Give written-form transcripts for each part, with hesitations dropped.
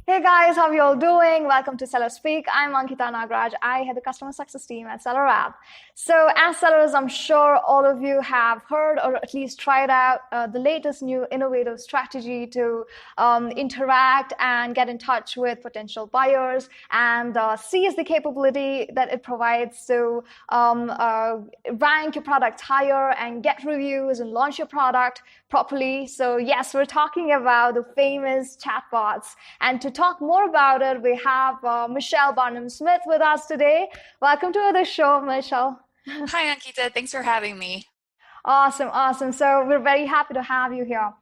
Hey guys, how you all doing? Welcome to SellerSPEAK. I'm Ankita Nagraj. I head the customer success team at SellerApp. So as sellers, I'm sure all of you have heard or at least tried out the latest new innovative strategy to interact and get in touch with potential buyers and seize the capability that it provides to rank your product higher and get reviews and launch your product properly. So yes, we're talking about the famous chatbots. And to talk more about it, we have Michelle Barnum Smith with us today. Welcome to the show, Michelle. Hi, Ankita. Thanks for having me. Awesome, awesome. So we're very happy to have you here.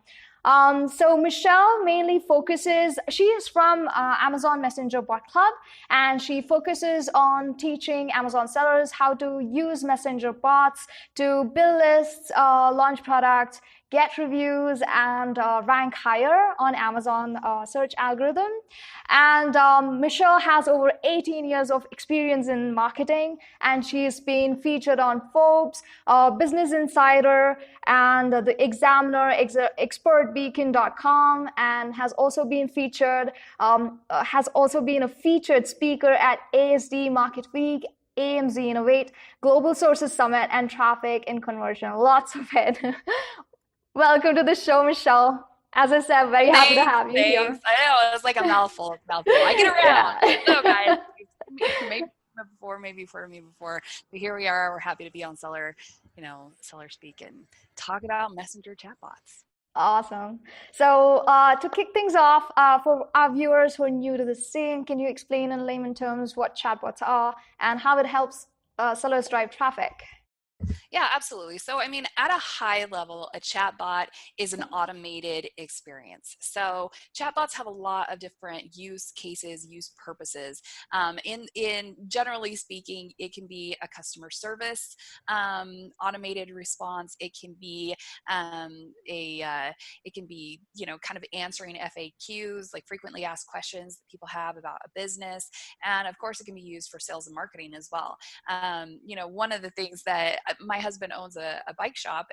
So Michelle mainly focuses, she is from Amazon Messenger Bot Club, and she focuses on teaching Amazon sellers how to use Messenger bots to build lists, launch products, get reviews, and rank higher on Amazon search algorithm. And Michelle has over 18 years of experience in marketing, and she's been featured on Forbes, Business Insider, and the Examiner, expertbeacon.com, and has also been featured, has also been a featured speaker at ASD Market Week, AMZ Innovate, Global Sources Summit, and Traffic and Conversion. Lots of it. Welcome to the show, Michelle. As I said, very happy to Thanks, have you thanks. here. I know, it's like a mouthful, mouthful. I get around. Yeah. So, guys, maybe before me before, but here we are. We're happy to be on Seller Speak and talk about messenger chatbots. Awesome. So to kick things off, for our viewers who are new to the scene, can you explain in layman terms what chatbots are and how it helps sellers drive traffic? Yeah, absolutely. So, I mean, at a high level, a chatbot is an automated experience. So, chatbots have a lot of different use cases, use purposes. In generally speaking, it can be a customer service automated response. It can be kind of answering FAQs, like frequently asked questions that people have about a business, and of course, it can be used for sales and marketing as well. One of the things that my husband owns a bike shop,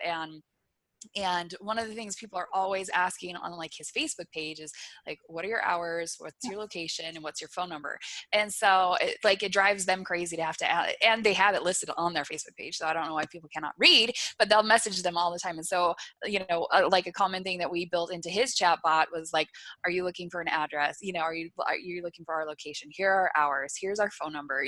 and one of the things people are always asking on like his Facebook page is like, what are your hours, what's your location, and what's your phone number? And so it drives them crazy to have to add, and they have it listed on their Facebook page. So I don't know why people cannot read, but they'll message them all the time. And so, like a common thing that we built into his chat bot was like, are you looking for an address? Are you looking for our location? Here are our hours. Here's our phone number,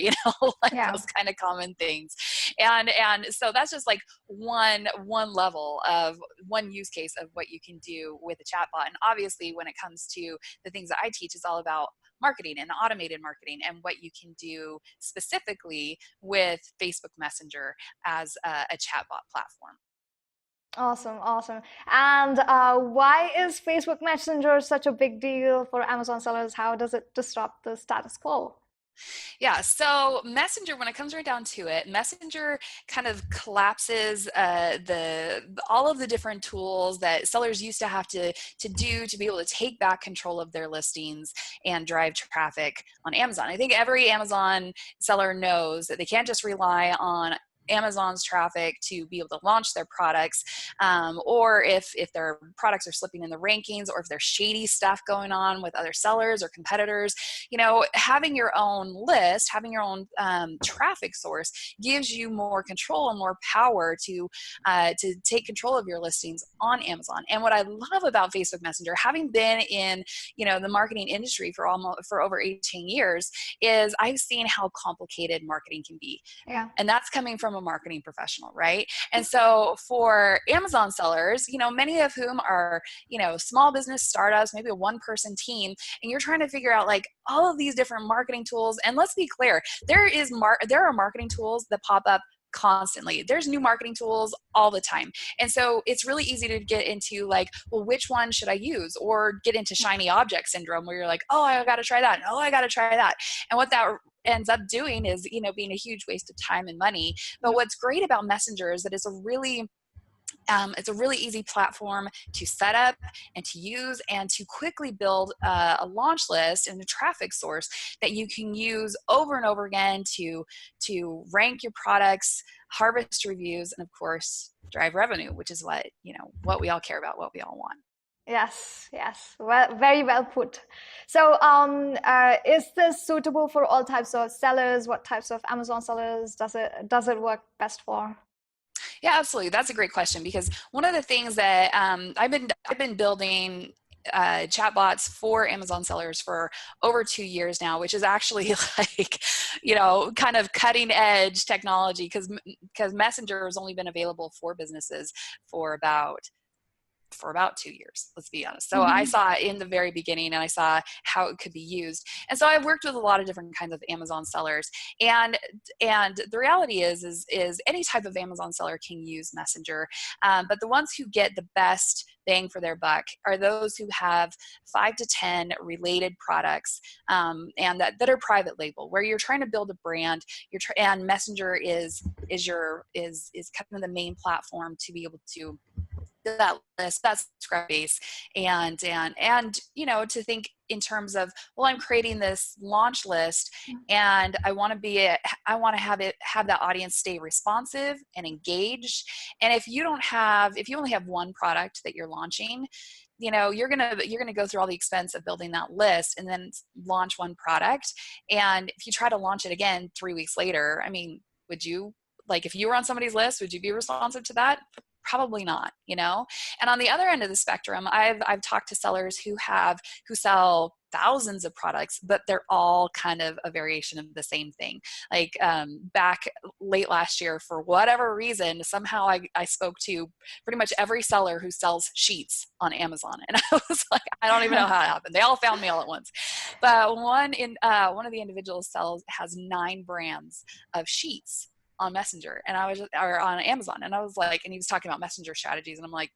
like Yeah. those kind of common things. And so that's just like one level of one use case of what you can do with a chatbot. And obviously, when it comes to the things that I teach, it's all about marketing and automated marketing and what you can do specifically with Facebook Messenger as a chatbot platform. Awesome, awesome. And why is Facebook Messenger such a big deal for Amazon sellers? How does it disrupt the status quo? Yeah, so Messenger, when it comes right down to it, Messenger kind of collapses all of the different tools that sellers used to have to do to be able to take back control of their listings and drive traffic on Amazon. I think every Amazon seller knows that they can't just rely on Amazon's traffic to be able to launch their products, or if their products are slipping in the rankings, or if there's shady stuff going on with other sellers or competitors. Having your own list, having your own traffic source gives you more control and more power to take control of your listings on Amazon. And what I love about Facebook Messenger, having been in the marketing industry for over 18 years, is I've seen how complicated marketing can be. Yeah. And that's coming from a marketing professional, right? And so for Amazon sellers, many of whom are, small business startups, maybe a one-person team, and you're trying to figure out like all of these different marketing tools. And let's be clear, there are marketing tools that pop up constantly. There's new marketing tools all the time. And so it's really easy to get into like, well, which one should I use? Or get into shiny object syndrome where you're like, oh, I got to try that. Oh, I got to try that. And what that ends up doing is, being a huge waste of time and money. But what's great about Messenger is that it's a really easy platform to set up and to use and to quickly build a launch list and a traffic source that you can use over and over again to rank your products, harvest reviews, and of course drive revenue, which is what we all care about, what we all want. Yes, yes, well, very well put. So, is this suitable for all types of sellers? What types of Amazon sellers does it work best for? Yeah, absolutely. That's a great question, because one of the things that I've been building chatbots for Amazon sellers for over 2 years now, which is actually like, kind of cutting edge technology, because Messenger has only been available for businesses for about 2 years, let's be honest. So I Hmm. saw it in the very beginning, and I saw how it could be used. And so I've worked with a lot of different kinds of Amazon sellers. And the reality is any type of Amazon seller can use Messenger. But the ones who get the best bang for their buck are those who have 5 to 10 related products, and that are private label, where you're trying to build a brand. And Messenger is kind of the main platform to be able to that list, that subscribe base, and to think in terms of, well, I'm creating this launch list, and I want to have that audience stay responsive and engaged. And if you only have one product that you're launching, you're gonna go through all the expense of building that list and then launch one product. And if you try to launch it again 3 weeks later, I mean, would you, like, if you were on somebody's list, would you be responsive to that? Probably not. And on the other end of the spectrum, I've talked to sellers who sell thousands of products, but they're all kind of a variation of the same thing. Like, back late last year, for whatever reason, somehow I spoke to pretty much every seller who sells sheets on Amazon, and I was like, I don't even know how it happened. They all found me all at once. But one of the individuals has 9 brands of sheets on Messenger, and or on Amazon. And I was like, and he was talking about Messenger strategies, and I'm like,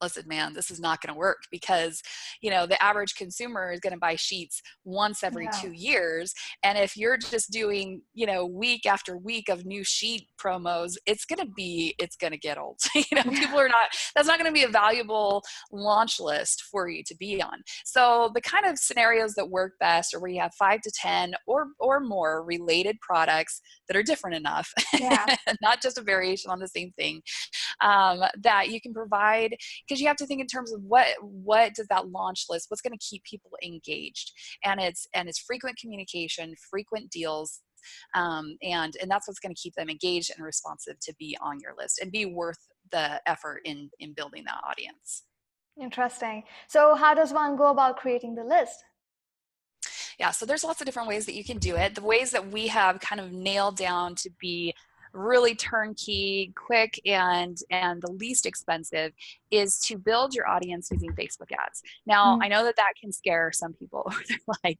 listen, man, this is not going to work, because the average consumer is going to buy sheets once every Yeah. 2 years. And if you're just doing week after week of new sheet promos, it's going to get old. People are not, that's not going to be a valuable launch list for you to be on. So the kind of scenarios that work best are where you have 5 to 10 or more related products that are different enough, Yeah. not just a variation on the same thing, that you can provide. Because you have to think in terms of what does that launch list, what's going to keep people engaged. And it's frequent communication, frequent deals, and that's what's going to keep them engaged and responsive to be on your list and be worth the effort in building that audience. Interesting. So, how does one go about creating the list? Yeah, so there's lots of different ways that you can do it. The ways that we have kind of nailed down to be really turnkey, quick, and the least expensive is to build your audience using Facebook ads. Now, I know that can scare some people. They're like,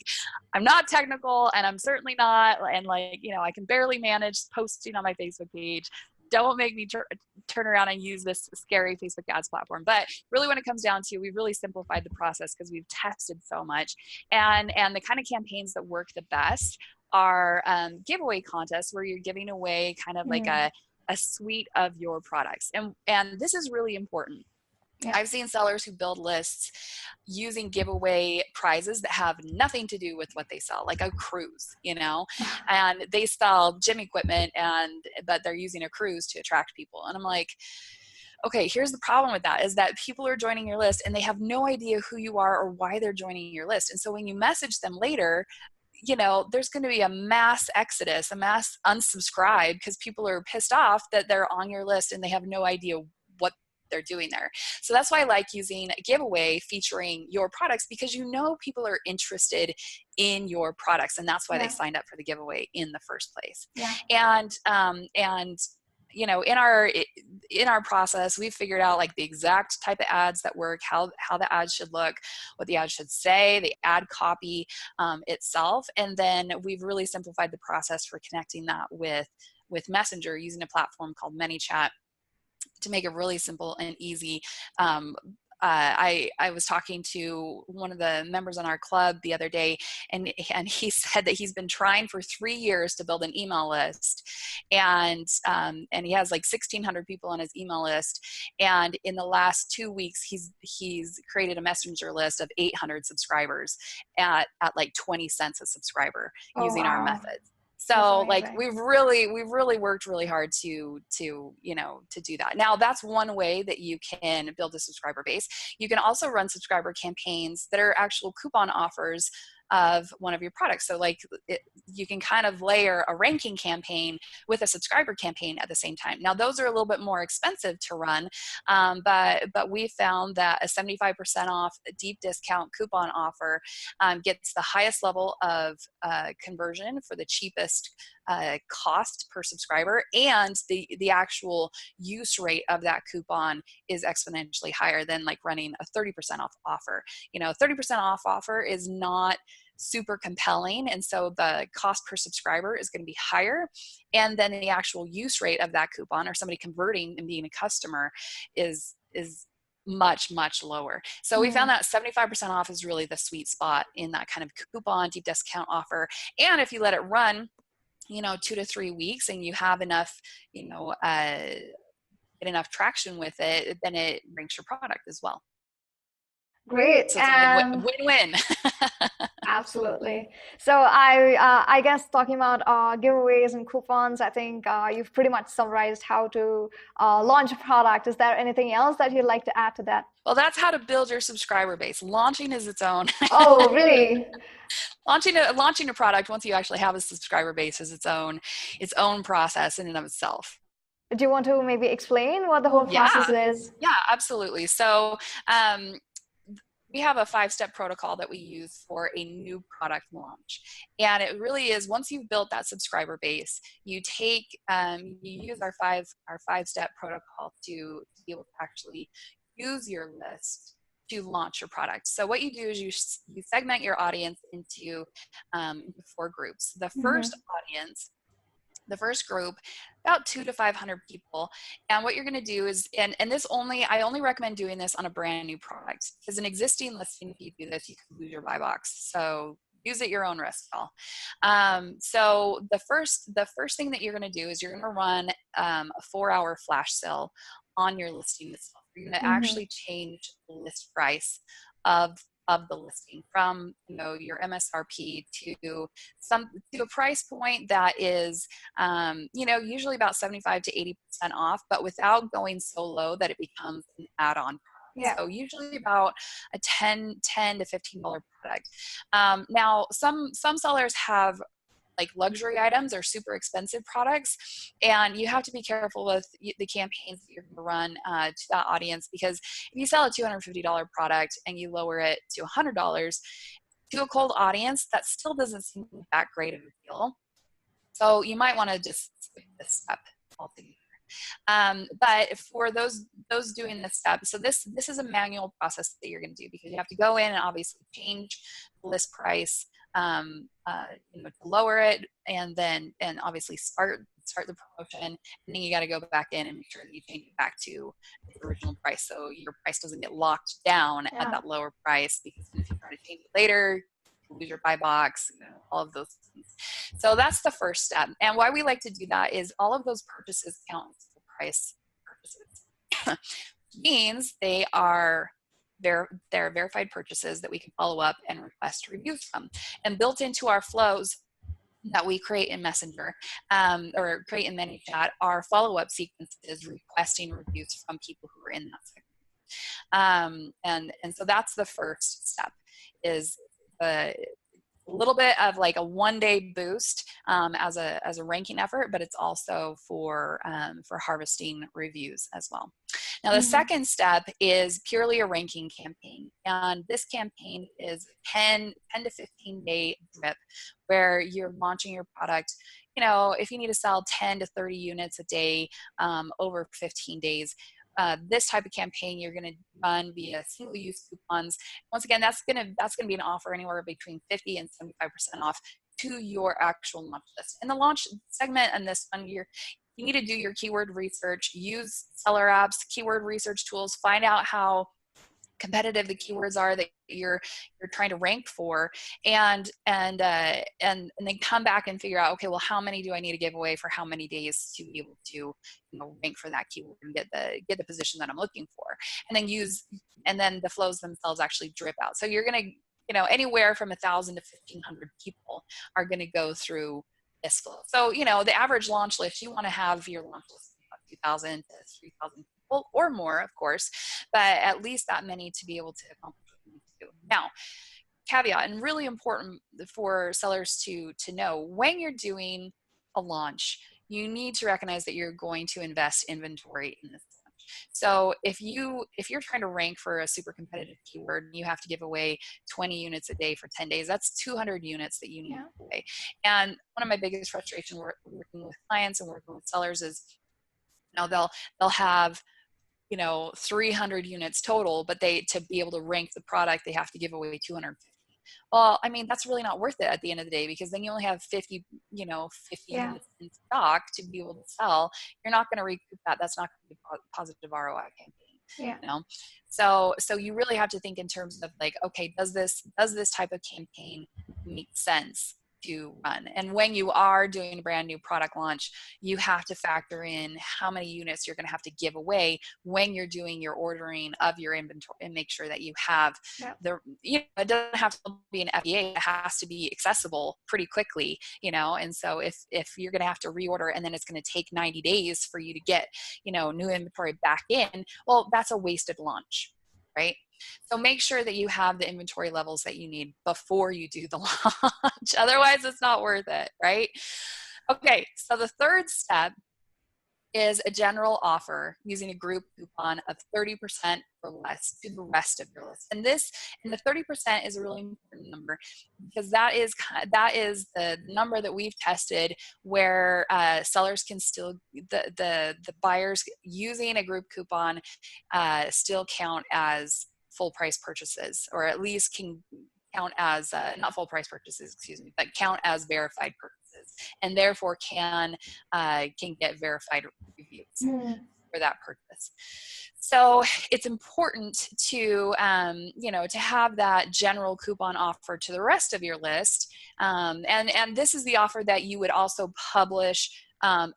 I'm not technical, and I'm certainly not, and I can barely manage posting on my Facebook page. Don't make me turn around and use this scary Facebook ads platform. But really, when it comes down to, we've really simplified the process because we've tested so much. And the kind of campaigns that work the best are giveaway contests, where you're giving away kind of like a suite of your products. And this is really important. Yeah. I've seen sellers who build lists using giveaway prizes that have nothing to do with what they sell, like a cruise, and they sell gym equipment, but they're using a cruise to attract people. And I'm like, okay, here's the problem with that, is that people are joining your list and they have no idea who you are or why they're joining your list. And so when you message them later, there's going to be a mass exodus, a mass unsubscribe, because people are pissed off that they're on your list and they have no idea what they're doing there. So that's why I like using a giveaway featuring your products, because people are interested in your products, and that's why they signed up for the giveaway in the first place. Yeah. And in our process, we've figured out like the exact type of ads that work, how the ads should look, what the ads should say, the ad copy itself. And then we've really simplified the process for connecting that with Messenger, using a platform called ManyChat to make it really simple and easy. I was talking to one of the members on our club the other day, and he said that he's been trying for 3 years to build an email list, and he has like 1,600 people on his email list. And in the last 2 weeks, he's created a messenger list of 800 subscribers at like 20 cents a subscriber Oh, using our wow. methods. That's So like amazing. we've really worked really hard to do that. Now that's one way that you can build a subscriber base. You can also run subscriber campaigns that are actual coupon offers of one of your products. So like you can kind of layer a ranking campaign with a subscriber campaign at the same time. Now those are a little bit more expensive to run, but we found that a 75% off deep discount coupon offer gets the highest level of conversion for the cheapest cost per subscriber, and the actual use rate of that coupon is exponentially higher than like running a 30% off offer. 30% off offer is not super compelling, and so the cost per subscriber is going to be higher, and then the actual use rate of that coupon or somebody converting and being a customer is much lower. So we found that 75% off is really the sweet spot in that kind of coupon deep discount offer. And if you let it run 2 to 3 weeks and you have enough get enough traction with it, then it ranks your product as well. Great. So it's a And win-win. absolutely. So I guess talking about giveaways and coupons, I think you've pretty much summarized how to launch a product. Is there anything else that you'd like to add to that? Well, that's how to build your subscriber base. Launching is its own. Oh, really? launching a product once you actually have a subscriber base is its own process in and of itself. Do you want to maybe explain what the Oh whole process yeah, is? yeah, absolutely. So we have a 5-step protocol that we use for a new product launch. And it really is, once you've built that subscriber base, you use our 5-step protocol to be able to actually use your list to launch your product. So what you do is you segment your audience into 4 groups. The first group, about 200 to 500 people. And what you're going to do is, and I only recommend doing this on a brand new product, because an existing listing, if you do this, you can lose your buy box. So use at your own risk, y'all. So the first thing that you're going to do is you're going to run a 4-hour flash sale on your listing itself. You're going to actually change the list price of the listing from your MSRP to a price point that is usually about 75 to 80% off, but without going so low that it becomes an add-on. Yeah. So usually about a $10 to $15 product. Now some sellers have like luxury items or super expensive products, and you have to be careful with the campaigns that you're going to run to that audience, because if you sell a $250 product and you lower it to $100 to a cold audience, that still doesn't seem that great of a deal. So you might want to just skip this step altogether. But for those doing this step, so this is a manual process that you're going to do, because you have to go in and obviously change the list price to lower it, and obviously start the promotion, and then you got to go back in and make sure that you change it back to the original price, so your price doesn't get locked down at that lower price, because if you try to change it later, you lose your buy box, all of those things. So that's the first step. And why we like to do that is all of those purchases count as full price purchases. Means they're verified purchases that we can follow up and request reviews from. And built into our flows that we create in Messenger or create in ManyChat are follow-up sequences requesting reviews from people who are in that segment. And so that's the first step, is a little bit of like a 1-day boost as a ranking effort, but it's also for harvesting reviews as well. Now, the second step is purely a ranking campaign. And this campaign is 10 to 15-day drip, where you're launching your product. If you need to sell 10 to 30 units a day over 15 days, this type of campaign you're going to run via single-use coupons. Once again, that's going to be an offer anywhere between 50 and 75% off to your actual launch list. In the launch segment and this one, you need to do your keyword research, use SellerApp's keyword research tools, find out how competitive the keywords are that you're trying to rank for, and then come back and figure out, okay, well, how many do I need to give away for how many days to be able to rank for that keyword and get the position that I'm looking for, and then the flows themselves actually drip out. So you're going to anywhere from 1,000 to 1,500 people are going to go through list flow. So, the average launch list, you want to have your launch list of 2,000 to 3,000 people or more, of course, but at least that many to be able to accomplish what you need to do. Now, caveat, and really important for sellers to know, when you're doing a launch, you need to recognize that you're going to invest inventory in this launch. So if you're trying to rank for a super competitive keyword and you have to give away 20 units a day for 10 days, that's 200 units that you need to give away. And one of my biggest frustrations working with clients and working with sellers is, they'll have 300 units total, but to be able to rank the product, they have to give away 250. Well, I mean, that's really not worth it at the end of the day, because then you only have 50 units in stock to be able to sell. You're not going to recoup that. That's not going to be a positive ROI campaign. So you really have to think in terms of like, okay, does this type of campaign make sense to run? And when you are doing a brand new product launch, you have to factor in how many units you're going to have to give away when you're doing your ordering of your inventory, and make sure that you have it doesn't have to be an FBA, it has to be accessible pretty quickly, and so if you're going to have to reorder and then it's going to take 90 days for you to get new inventory back in, well, that's a wasted launch, right? So make sure that you have the inventory levels that you need before you do the launch. Otherwise, it's not worth it, right? Okay, so the third step is a general offer using a group coupon of 30% or less to the rest of your list. And the 30% is a really important number, because that is the number that we've tested where sellers can still, the buyers using a group coupon still count as full price purchases, or at least can count as not full price purchases, excuse me, but count as verified purchases, and therefore can get verified reviews for that purchase. So it's important to to have that general coupon offer to the rest of your list, and this is the offer that you would also publish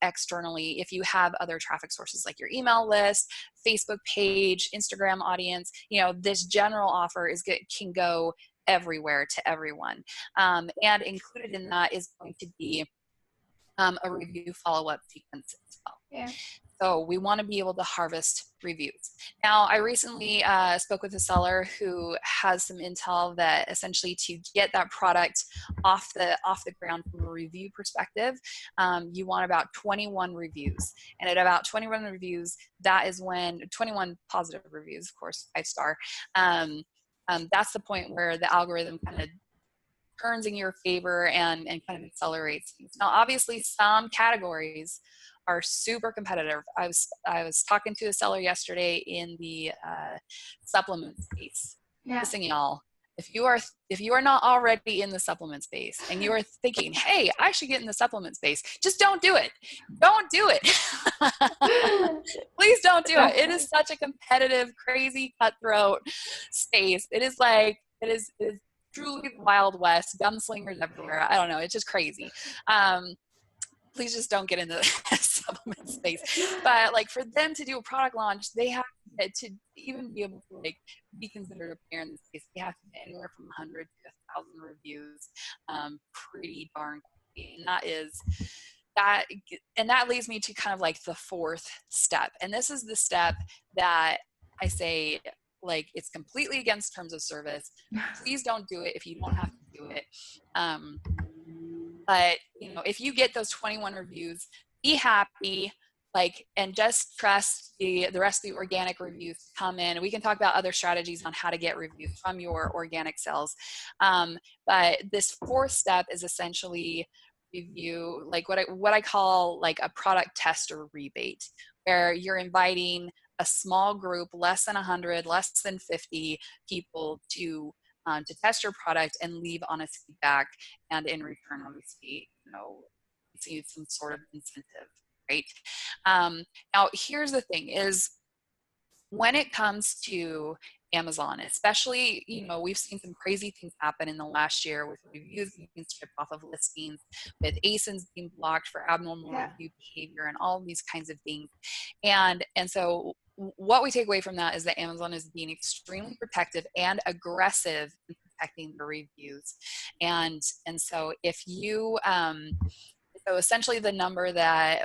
externally if you have other traffic sources like your email list, Facebook page, Instagram audience. This general offer can go everywhere to everyone, and included in that is going to be a review follow-up sequence as well. So we want to be able to harvest reviews. Now, I recently spoke with a seller who has some intel that essentially to get that product off the ground from a review perspective, you want about 21 reviews. And at about 21 reviews, that is when 21 positive reviews, of course, 5-star. That's the point where the algorithm kind of turns in your favor and kind of accelerates things. Now, obviously, some categories are super competitive. I was talking to a seller yesterday in the supplement space. Listen, y'all, if you are not already in the supplement space and you are thinking, hey, I should get in the supplement space, just don't do it. Don't do it. Please don't do it. It is such a competitive, crazy, cutthroat space. It is truly the Wild West, gunslingers everywhere. I don't know. It's just crazy. Please just don't get into the supplement space. But like for them to do a product launch, they have to even be able to be considered a player in this space. They have to get anywhere from 100 to 1,000 reviews, pretty darn quickly. And that leads me to kind of like the fourth step. And this is the step that I say, it's completely against terms of service. Please don't do it if you don't have to do it. But if you get those 21 reviews, be happy, and just trust the rest of the organic reviews to come in. We can talk about other strategies on how to get reviews from your organic sales. But this fourth step is essentially review, what I call a product tester rebate, where you're inviting a small group, less than 100, less than 50 people to test your product and leave honest feedback, and in return, obviously, receive some sort of incentive, right? Now, here's the thing: is when it comes to Amazon, especially, we've seen some crazy things happen in the last year with reviews being stripped off of listings, with ASINs being blocked for abnormal review behavior, and all of these kinds of things. And so what we take away from that is that Amazon is being extremely protective and aggressive in protecting the reviews. And so if you So essentially the number that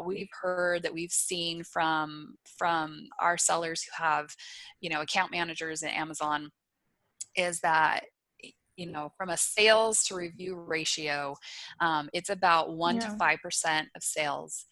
we've heard, that we've seen from our sellers who have, account managers at Amazon, is that, from a sales to review ratio, it's about 1 to Yeah. 5% of sales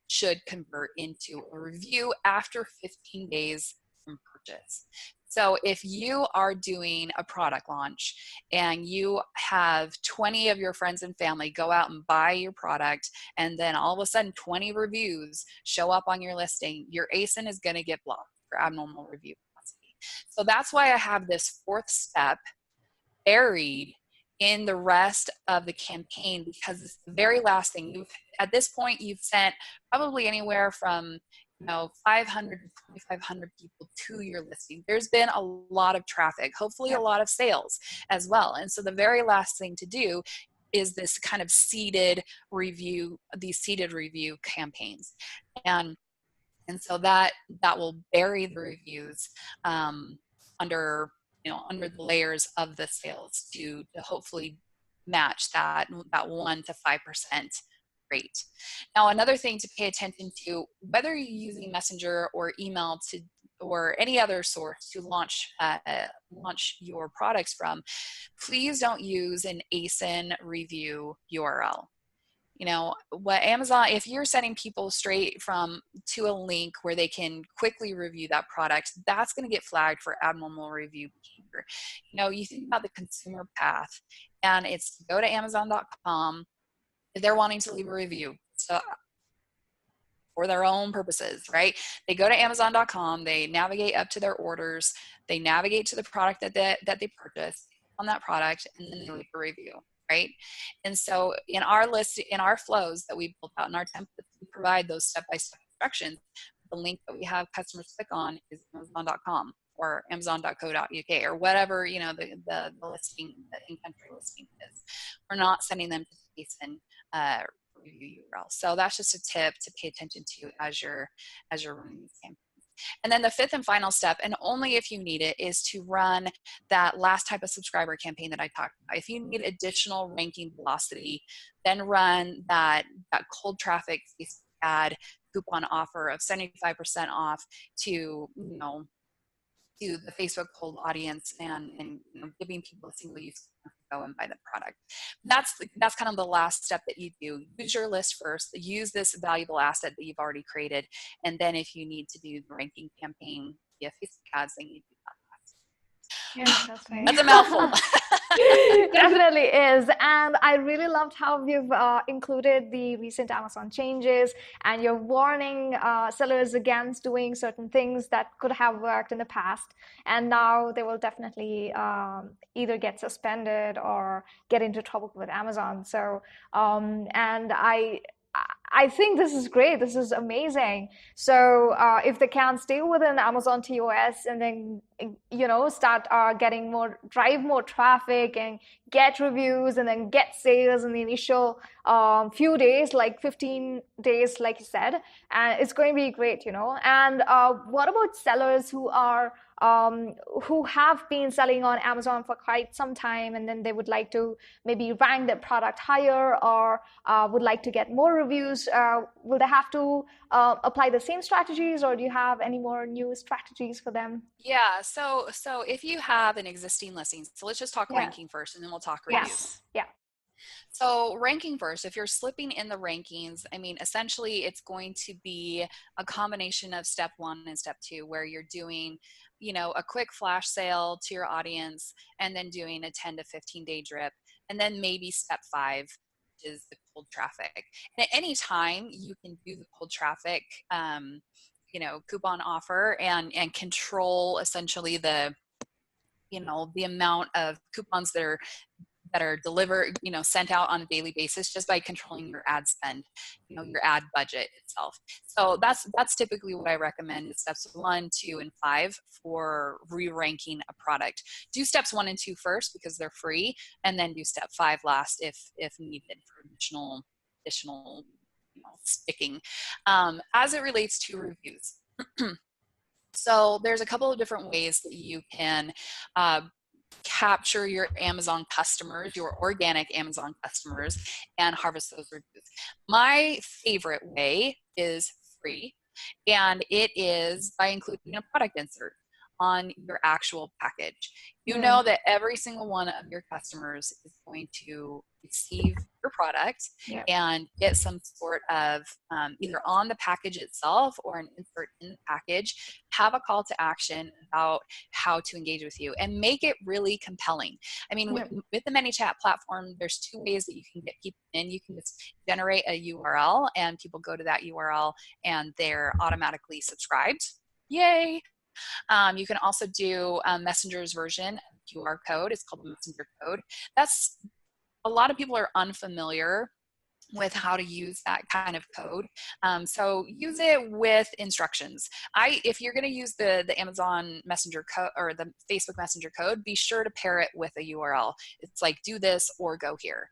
should convert into a review after 15 days from purchase. So if you are doing a product launch and you have 20 of your friends and family go out and buy your product, and then all of a sudden 20 reviews show up on your listing, your ASIN is going to get blocked for abnormal review capacity. So that's why I have this fourth step buried in the rest of the campaign, because it's the very last thing. At this point, you've sent probably anywhere from 500 to 2,500 people to your listing. There's been a lot of traffic, hopefully a lot of sales as well. And so the very last thing to do is this kind of seeded review, these seeded review campaigns. And so that will bury the reviews under the layers of the sales to hopefully match that 1 to 5% rate. Now, another thing to pay attention to, whether you're using Messenger or email or any other source to launch your products from, please don't use an ASIN review URL. What Amazon, if you're sending people straight to a link where they can quickly review that product, that's going to get flagged for abnormal review behavior. You think about the consumer path, and it's to go to Amazon.com if they're wanting to leave a review. So for their own purposes, right? They go to Amazon.com, they navigate up to their orders, they navigate to the product that they purchased on that product, and then they leave a review, right? And so in our flows that we built out in our templates, we provide those step-by-step instructions. The link that we have customers click on is Amazon.com or Amazon.co.uk or whatever, the listing, the in-country listing is. We're not sending them to ASIN review URL. So that's just a tip to pay attention to as you're running these campaigns. And then the fifth and final step, and only if you need it, is to run that last type of subscriber campaign that I talked about. If you need additional ranking velocity, then run that cold traffic Facebook ad coupon offer of 75% off to the Facebook cold audience and giving people a single use to go and buy the product. That's kind of the last step that you do. Use your list first, use this valuable asset that you've already created, and then if you need to do the ranking campaign via Facebook ads, then you do that. Interesting. That's a mouthful. Definitely is. And I really loved how you've included the recent Amazon changes, and you're warning sellers against doing certain things that could have worked in the past. And now they will definitely either get suspended or get into trouble with Amazon. So, and I think this is great. This is amazing. So if they can stay within Amazon TOS and then, start drive more traffic and get reviews and then get sales in the initial few days, like 15 days, like you said, and it's going to be great, And what about sellers who have been selling on Amazon for quite some time, and then they would like to maybe rank their product higher or would like to get more reviews? Will they have to apply the same strategies, or do you have any more new strategies for them? Yeah, so if you have an existing listing, so let's just talk ranking first, and then we'll talk reviews. Yes. Yeah. So ranking first, if you're slipping in the rankings, essentially it's going to be a combination of step 1 and step 2, where you're doing, a quick flash sale to your audience and then doing a 10 to 15 day drip. And then maybe step 5 is the cold traffic. And at any time you can do the cold traffic, coupon offer and control essentially the amount of coupons that are delivered, sent out on a daily basis, just by controlling your ad spend, your ad budget itself. So that's typically what I recommend, is steps 1, 2, and 5 for re-ranking a product. Do steps 1 and 2 first because they're free, and then do step 5 last if needed for additional sticking. As it relates to reviews. So there's a couple of different ways that you can capture your Amazon customers, your organic Amazon customers, and harvest those reviews. My favorite way is free, and it is by including a product insert on your actual package. You know that every single one of your customers is going to receive your product and get some sort of either on the package itself or an insert in the package, have a call to action about how to engage with you and make it really compelling. I mean, with the ManyChat platform, there's two ways that you can get people in. You can just generate a URL and people go to that URL and they're automatically subscribed. Yay! You can also do Messenger's version QR code. It's called the Messenger code. That's a lot of people are unfamiliar with how to use that kind of code. So use it with instructions. If you're going to use the Amazon Messenger code or the Facebook Messenger code, be sure to pair it with a URL. It's like, do this or go here.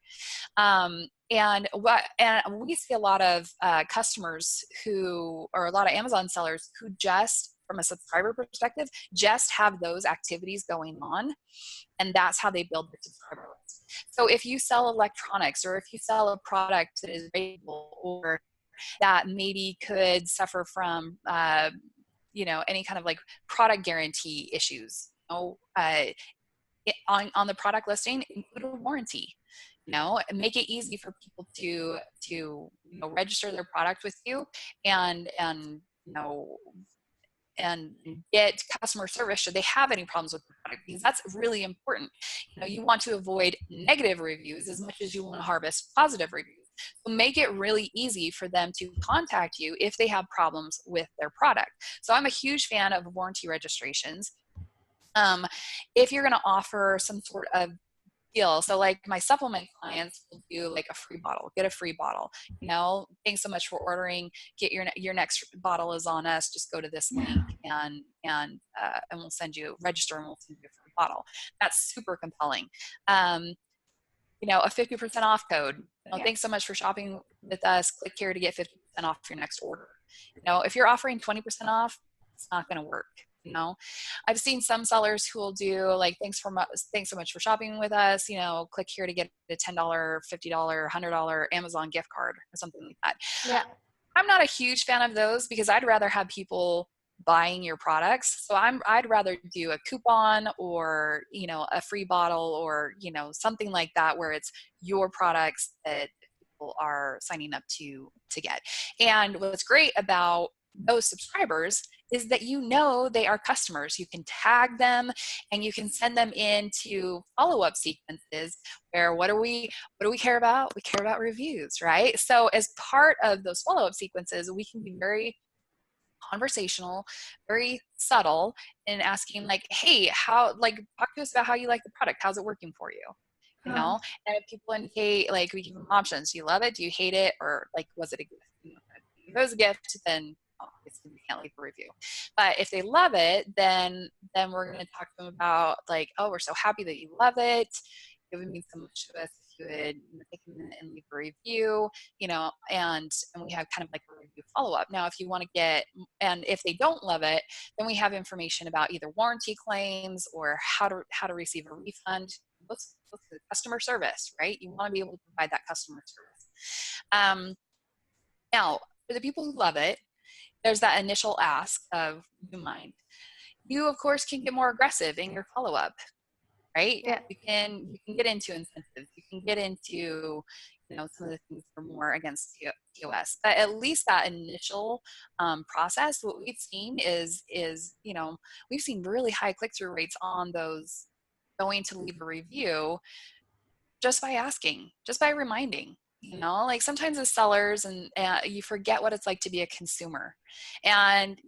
And we see a lot of customers or a lot of Amazon sellers who just, from a subscriber perspective, just have those activities going on. And that's how they build their subscriber list. So if you sell electronics, or if you sell a product that is available, or that maybe could suffer from, any kind of like product guarantee issues, on the product listing, include a warranty. Make it easy for people to register their product with you and get customer service should they have any problems with the product, because that's really important. You want to avoid negative reviews as much as you want to harvest positive reviews. So make it really easy for them to contact you if they have problems with their product. So I'm a huge fan of warranty registrations. If you're going to offer some sort of deal, so like my supplement clients will do like a free bottle, get a free bottle, thanks so much for ordering, get your next bottle is on us, just go to this link and we'll register and we'll send you a free bottle. That's super compelling. A 50% off code, thanks so much for shopping with us, click here to get 50% off your next order. If you're offering 20% off, it's not going to work. I've seen some sellers who will do like, thanks so much for shopping with us, click here to get a $10, $50, $100 Amazon gift card or something like that. Yeah. I'm not a huge fan of those because I'd rather have people buying your products. So I'd rather do a coupon or, a free bottle or, something like that, where it's your products that people are signing up to get. And what's great about those subscribers is that they are customers. You can tag them and you can send them into follow-up sequences where what do we care about? We care about reviews, right? So as part of those follow-up sequences, we can be very conversational, very subtle in asking like, hey, talk to us about how you like the product. How's it working for you? And if people indicate, like, we give them options. Do you love it? Do you hate it? Or like, was it a gift? If it was a gift, then obviously we can't leave a review. But if they love it, then we're going to talk to them about like, oh, we're so happy that you love it. You've given me so much to us. If you would take a minute and leave a review, and we have kind of like a review follow-up. Now, if you want to and if they don't love it, then we have information about either warranty claims or how to receive a refund. What's the customer service, right? You want to be able to provide that customer service. Now, for the people who love it, there's that initial ask of, do you mind? You, of course, can get more aggressive in your follow-up, right? Yeah. You can get into incentives. You can get into, some of the things that are more against POS. But at least that initial process, what we've seen is we've seen really high click-through rates on those going to leave a review just by asking, just by reminding. Like sometimes as sellers and you forget what it's like to be a consumer. And,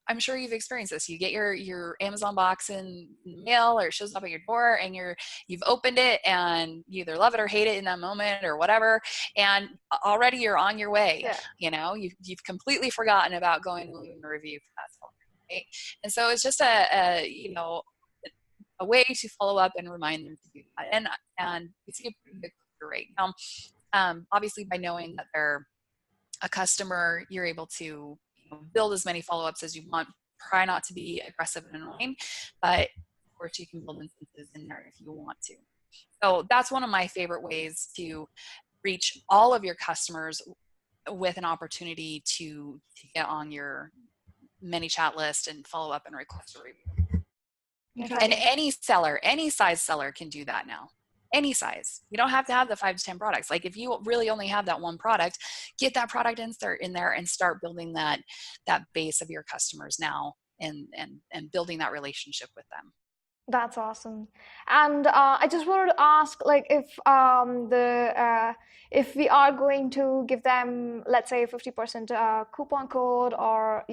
I'm sure you've experienced this. You get your Amazon box in the mail or it shows up at your door and you've opened it and you either love it or hate it in that moment or whatever. And already you're on your way. Yeah. You've completely forgotten about going and leaving a review for that seller, right? And so it's just a way to follow up and remind them to do that. And we see a pretty good click-through rate. Now, obviously by knowing that they're a customer, you're able to build as many follow-ups as you want. Try not to be aggressive and annoying, but course, you can build instances in there if you want to. So that's one of my favorite ways to reach all of your customers with an opportunity to get on your many chat list and follow up and request a review. And any seller, any size seller can do that now. Any size. You don't have to have the 5 to 10 products. Like if you really only have that one product, get that product insert in there and start building that base of your customers now and building that relationship with them. That's awesome. And I just wanted to ask, like, if we are going to give them, let's say, 50% coupon code, or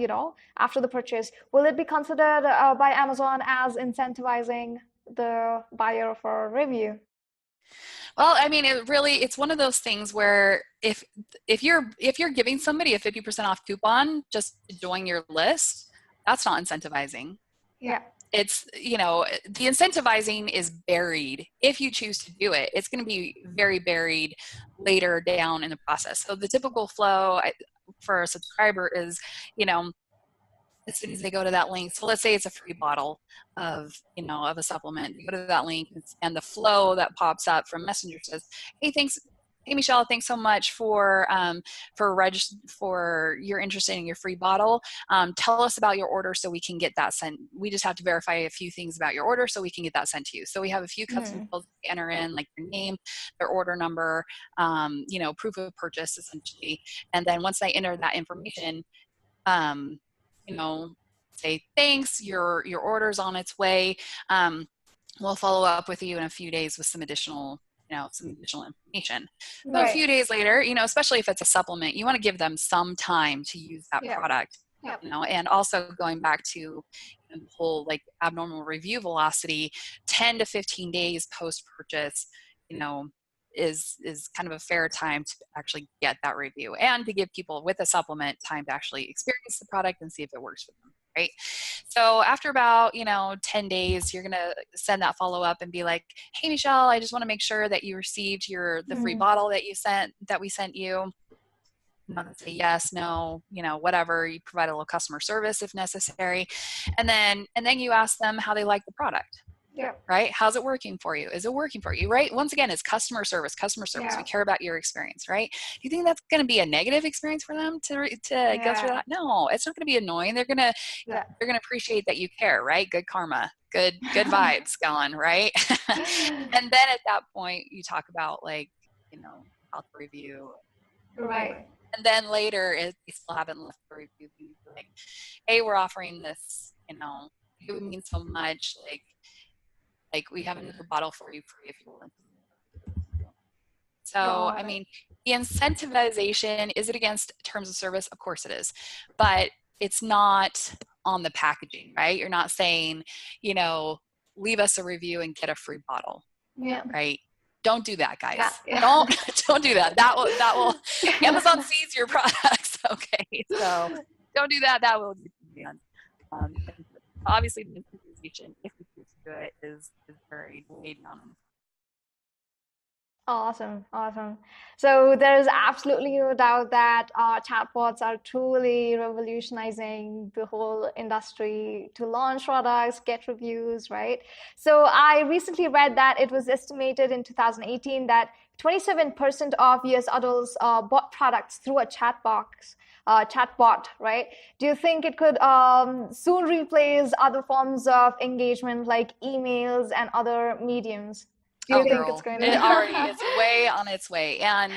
after the purchase, will it be considered by Amazon as incentivizing the buyer for a review? Well, I mean, it's one of those things where if you're giving somebody a 50% off coupon just to join your list, that's not incentivizing. Yeah. It's, the incentivizing is buried. If you choose to do it, it's going to be very buried later down in the process. So the typical flow for a subscriber is, as soon as they go to that link, so let's say it's a free bottle of a supplement, you go to that link and the flow that pops up from Messenger says, hey Michelle, thanks so much for you're interested in your free bottle. Tell us about your order so we can get that sent. We just have to verify a few things about your order so we can get that sent to you. So we have a few custom fields to enter in, like your name, their order number, proof of purchase essentially. And then once they enter that information, say thanks, your order's on its way. We'll follow up with you in a few days with some additional information. So a few days later, especially if it's a supplement, you want to give them some time to use that product. And also going back to the whole like abnormal review velocity, 10 to 15 days post purchase, is kind of a fair time to actually get that review and to give people with a supplement time to actually experience the product and see if it works for them, right? So after about 10 days, you're gonna send that follow-up and be like, hey Michelle, I just want to make sure that you received the free bottle that we sent you. Say yes, no, whatever. You provide a little customer service if necessary, and then you ask them how they like the product. Yeah. Right? How's it working for you? Is it working for you? Right? Once again, it's customer service. Yeah. We care about your experience, right? Do you think that's going to be a negative experience for them to go through that? No, it's not going to be annoying. They're going to appreciate that you care, right? Good karma, good vibes going, right? And then at that point, you talk about like, about the review. Right. And then later, if you still haven't left the review, you like, hey, we're offering this, it would mean so much, like we have another bottle for you free if you want. So, I mean, the incentivization, is it against terms of service? Of course it is. But it's not on the packaging, right? You're not saying, leave us a review and get a free bottle. Yeah. Right? Don't do that, guys. Yeah. Don't do that. That will Amazon sees your products. Okay. So don't do that. That will be done. Obviously, the incentivization, if you choose to do it, is very way down. Awesome. So there's absolutely no doubt that chatbots are truly revolutionizing the whole industry to launch products, get reviews, right? So I recently read that it was estimated in 2018 that 27% of US adults bought products through a chatbot, right? Do you think it could soon replace other forms of engagement like emails and other mediums? Do you think it's going to? It already is way on its way, and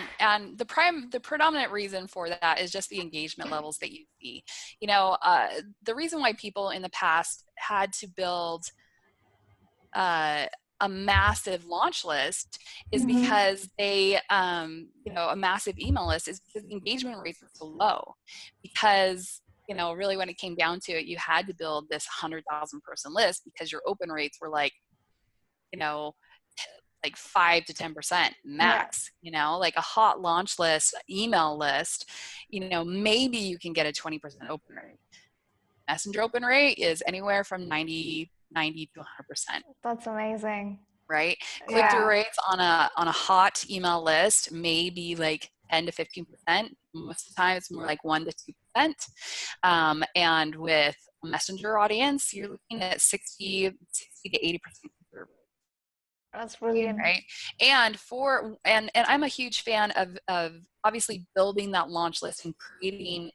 the predominant reason for that is just the engagement levels that you see. The reason why people in the past had to build a massive launch list is because they, a massive email list is because the engagement rates are so low. Because really when it came down to it, you had to build this 100,000 person list because your open rates were like 5 to 10% max. Like a hot launch list, email list, maybe you can get a 20% open rate. Messenger open rate is anywhere from 90 to 100%. That's amazing. Right? Click-through rates on a hot email list may be like 10 to 15%. Most of the time it's more like 1 to 2%. And with a messenger audience, you're looking at 60 60 to 80% conversion. That's brilliant. Right. And I'm a huge fan of obviously building that launch list and creating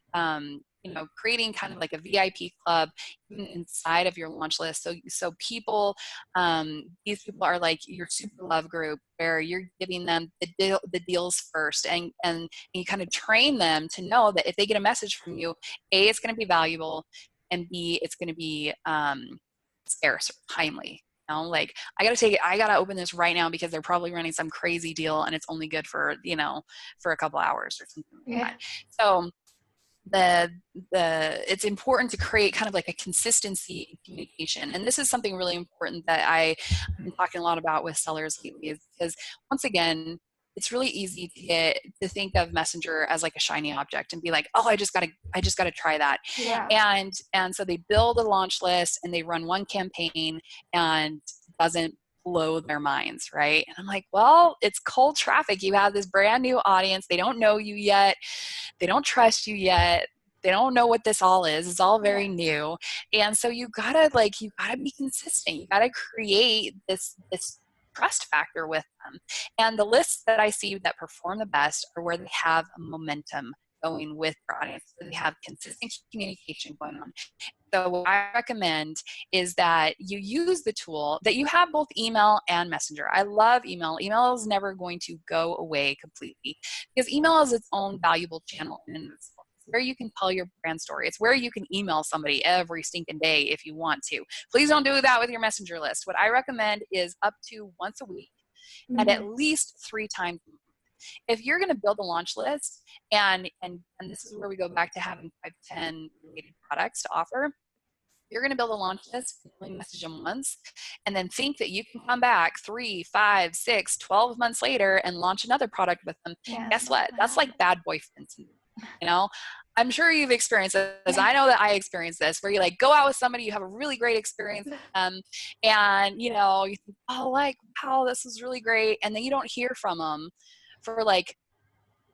creating kind of like a VIP club even inside of your launch list. So people, these people are like your super love group where you're giving them the deals first, and you kind of train them to know that if they get a message from you, A, it's going to be valuable, and B, it's going to be scarce or timely. Like I gotta open this right now because they're probably running some crazy deal and it's only good for for a couple hours or something like that. So it's important to create kind of like a consistency in communication, and this is something really important that I've been talking a lot about with sellers lately, is because once again, it's really easy to think of Messenger as like a shiny object and be like, oh, I just gotta try that. Yeah. And so they build a launch list and they run one campaign and it doesn't blow their minds, right? And I'm like, well, it's cold traffic. You have this brand new audience. They don't know you yet. They don't trust you yet. They don't know what this all is. It's all very new. And so you gotta be consistent. You gotta create this trust factor with them. And the lists that I see that perform the best are where they have a momentum going with their audience, where they have consistent communication going on. So what I recommend is that you use the tool, that you have both email and Messenger. I love email. Email is never going to go away completely because email is its own valuable channel in itself. It's where you can tell your brand story. It's where you can email somebody every stinking day if you want to. Please don't do that with your Messenger list. What I recommend is up to once a week and at least 3 times a month. If you're going to build a launch list, and this is where we go back to having 5 to 10 related products to offer, you're going to build a launch list, only message them once, and then think that you can come back 3, 5, 6, 12 months later and launch another product with them. Guess what? That's like bad boyfriend syndrome. I'm sure you've experienced this. I know that I experienced this, where you like go out with somebody, you have a really great experience with them, and you think, oh, like, wow, this was really great, and then you don't hear from them for like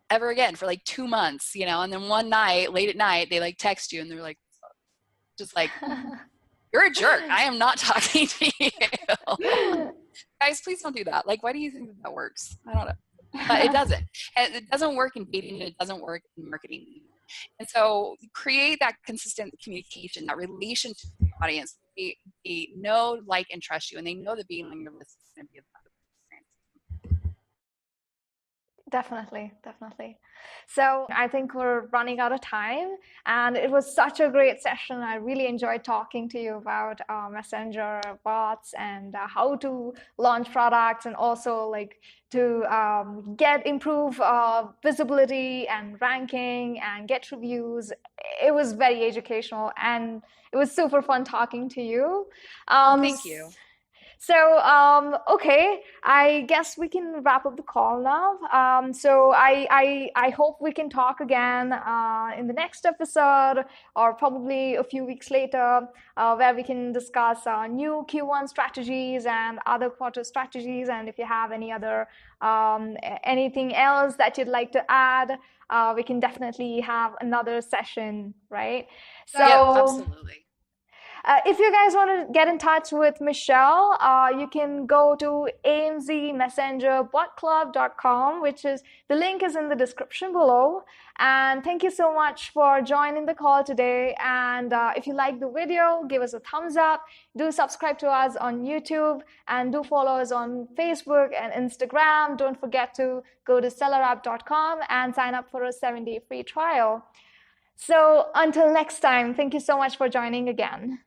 ever again for like 2 months, and then one night, late at night, they like text you and they're like, just like, you're a jerk. I am not talking to you. Guys, please don't do that. Like, why do you think that works? I don't know. But it doesn't. And it doesn't work in dating, and it doesn't work in marketing. And so create that consistent communication, that relationship with the audience. They know, like, and trust you, and they know that being on your list is going to be a valuable experience. Definitely. So I think we're running out of time, and it was such a great session. I really enjoyed talking to you about Messenger bots and how to launch products, and also like to improve visibility and ranking and get reviews. It was very educational, and it was super fun talking to you. Thank you. So, okay, I guess we can wrap up the call now. So I hope we can talk again in the next episode, or probably a few weeks later, where we can discuss new Q1 strategies and other quarter strategies. And if you have any other anything else that you'd like to add, we can definitely have another session, right? So, yeah, absolutely. If you guys want to get in touch with Michelle, you can go to amzmessengerbotclub.com, the link is in the description below. And thank you so much for joining the call today. And if you like the video, give us a thumbs up. Do subscribe to us on YouTube, and do follow us on Facebook and Instagram. Don't forget to go to SellerApp.com and sign up for a 7-day free trial. So until next time, thank you so much for joining again.